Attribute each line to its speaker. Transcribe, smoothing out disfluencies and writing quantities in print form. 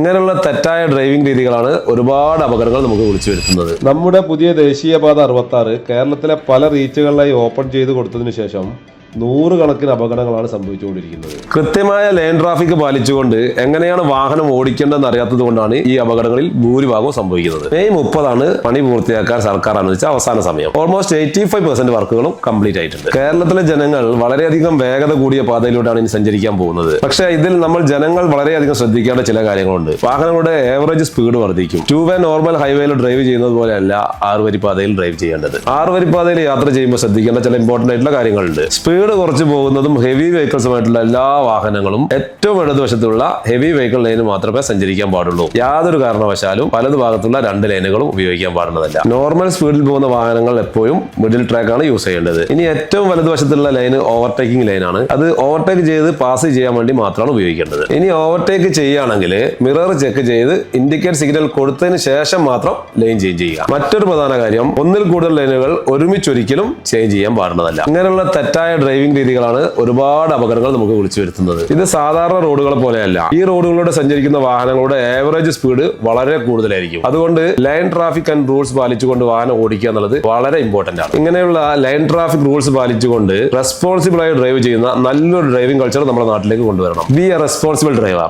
Speaker 1: ഇങ്ങനെയുള്ള തെറ്റായ ഡ്രൈവിംഗ് രീതികളാണ് ഒരുപാട് അപകടങ്ങൾ നമുക്ക് വിളിച്ചു വരുത്തുന്നത്.
Speaker 2: നമ്മുടെ പുതിയ ദേശീയപാത 66 കേരളത്തിലെ പല റീച്ചുകളിലായി ഓപ്പൺ ചെയ്ത് കൊടുത്തതിനു ശേഷം നൂറുകണക്കിന് അപകടങ്ങളാണ് സംഭവിച്ചുകൊണ്ടിരിക്കുന്നത്.
Speaker 1: കൃത്യമായ ലൈൻ ട്രാഫിക് പാലിച്ചുകൊണ്ട് എങ്ങനെയാണ് വാഹനം ഓടിക്കേണ്ടതെന്ന് അറിയാത്തത് കൊണ്ടാണ് ഈ അപകടങ്ങളിൽ ഭൂരിഭാഗവും സംഭവിക്കുന്നത്. മെയ് 30 പണി പൂർത്തിയാക്കാൻ സർക്കാർ അനുവദിച്ച അവസാന സമയം. ഓൾമോസ്റ്റ് 85% വർക്കുകളും കംപ്ലീറ്റ് ആയിട്ടുണ്ട്. കേരളത്തിലെ ജനങ്ങൾ വളരെയധികം വേഗത കൂടിയ പാതയിലൂടെയാണ് ഇനി സഞ്ചരിക്കാൻ പോകുന്നത്. പക്ഷേ ഇതിൽ നമ്മൾ ജനങ്ങൾ വളരെയധികം ശ്രദ്ധിക്കേണ്ട ചില കാര്യങ്ങളുണ്ട്. വാഹനങ്ങളുടെ ഏവറേജ് സ്പീഡ് വർദ്ധിക്കും. 2 വേ നോർമൽ ഹൈവേയിൽ ഡ്രൈവ് ചെയ്യുന്നത് പോലെയല്ല 6 വരി പാതയിൽ ഡ്രൈവ് ചെയ്യേണ്ടത്. 6 വരി പാതയിൽ യാത്ര ചെയ്യുമ്പോൾ ശ്രദ്ധിക്കേണ്ട ചില ഇമ്പോർട്ടന്റ് ആയിട്ടുള്ള കാര്യങ്ങളുണ്ട്. സ്പീഡ് കുറച്ച് പോകുന്നതും ഹെവി വെഹിക്കിൾസുമായിട്ടുള്ള എല്ലാ വാഹനങ്ങളും ഏറ്റവും ഇടതുവശത്തുള്ള ഹെവി വെഹിക്കിൾ ലൈന് മാത്രമേ സഞ്ചരിക്കാൻ പാടുള്ളൂ. യാതൊരു കാരണവശാലും വലതു ഭാഗത്തുള്ള 2 ലൈനുകളും ഉപയോഗിക്കാൻ പാടുന്നതല്ല. നോർമൽ സ്പീഡിൽ പോകുന്ന വാഹനങ്ങൾ എപ്പോഴും മിഡിൽ ട്രാക്ക് ആണ് യൂസ് ചെയ്യേണ്ടത്. ഇനി ഏറ്റവും വലതുവശത്തുള്ള ലൈന് ഓവർടേക്കിംഗ് ലൈനാണ്. അത് ഓവർടേക്ക് ചെയ്ത് പാസ് ചെയ്യാൻ വേണ്ടി മാത്രമാണ് ഉപയോഗിക്കേണ്ടത്. ഇനി ഓവർടേക്ക് ചെയ്യുകയാണെങ്കിൽ മിറർ ചെക്ക് ചെയ്ത് ഇൻഡിക്കേറ്റ് സിഗ്നൽ കൊടുത്തതിന് ശേഷം മാത്രം ലൈൻ ചേഞ്ച് ചെയ്യുക. മറ്റൊരു പ്രധാന കാര്യം, ഒന്നിൽ കൂടുതൽ ലൈനുകൾ ഒരുമിച്ചൊരിക്കലും ചേഞ്ച് ചെയ്യാൻ പാടുന്നതല്ല. ഇങ്ങനെയുള്ള തെറ്റായ ഡ്രൈവിംഗ് രീതികളാണ് ഒരുപാട് അപകടങ്ങൾ നമുക്ക് വിളിച്ചു വരുത്തുന്നത്. ഇത് സാധാരണ റോഡുകളെ പോലെയല്ല. ഈ റോഡുകളിലൂടെ സഞ്ചരിക്കുന്ന വാഹനങ്ങളുടെ ആവറേജ് സ്പീഡ് വളരെ കൂടുതലായിരിക്കും. അതുകൊണ്ട് ലൈൻ ട്രാഫിക് ആൻഡ് റൂൾസ് പാലിച്ചുകൊണ്ട് വാഹനം ഓടിക്കുക എന്നുള്ളത് വളരെ ഇമ്പോർട്ടന്റ് ആണ്. ഇങ്ങനെയുള്ള ലൈൻ ട്രാഫിക് റൂൾസ് പാലിച്ചുകൊണ്ട് റെസ്പോൺസിബിൾ ആയി ഡ്രൈവ് ചെയ്യുന്ന നല്ലൊരു ഡ്രൈവിംഗ് കൾച്ചർ നമ്മുടെ നാട്ടിലേക്ക് കൊണ്ടുവരണം. B A responsible driver.